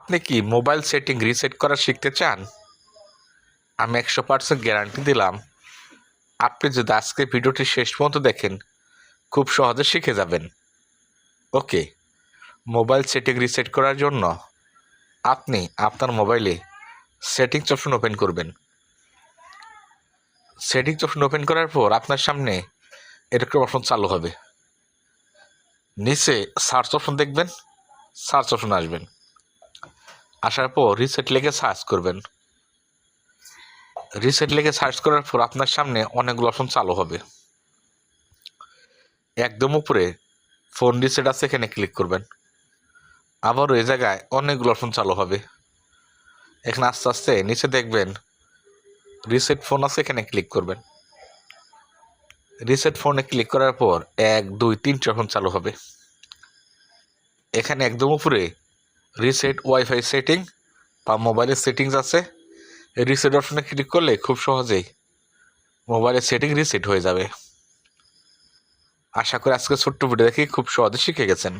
আপনি কি mobile setting reset করা শিখতে চান? আমি 100% গ্যারান্টি দিলাম, আপনি যদি আজকে ভিডিওটি শেষ পর্যন্ত দেখেন, খুব সহজে শিখে যাবেন। ওকে, মোবাইল সেটিং রিসেট করার জন্য আপনি আপনার মোবাইলে সেটিংস অপশন ওপেন করবেন। সেটিংস অপশন ওপেন করার পর আপনার সামনে এরকম অপশন চালু হবে। নিচে সার্চ অপশন দেখবেন, সার্চ অপশন আসবেন। আসার পর রিসেট লিখে সার্চ করবেন। রিসেট লিখে সার্চ করার পর আপনার সামনে অনেকগুলো অপশন চালু হবে। একদম উপরে ফোন রিসেট আছে, এখানে ক্লিক করবেন। আবারও এই জায়গায় অনেকগুলো অপশন চালু হবে। এখানে আস্তে আস্তে নিচে দেখবেন রিসেট ফোন আছে, এখানে ক্লিক করবেন। রিসেট ফোনে ক্লিক করার পর 1, 2, 3 অপশন চালু হবে। এখানে একদম উপরে রিসেট ওয়াইফাই সেটিং বা মোবাইলের সেটিংস আছে। রিসেট অপশনে ক্লিক করলে খুব সহজেই মোবাইলের সেটিং রিসেট হয়ে যাবে। আশা করি আজকে ছোট্ট ভিডিও দেখে খুব সহজে শিখে গেছেন।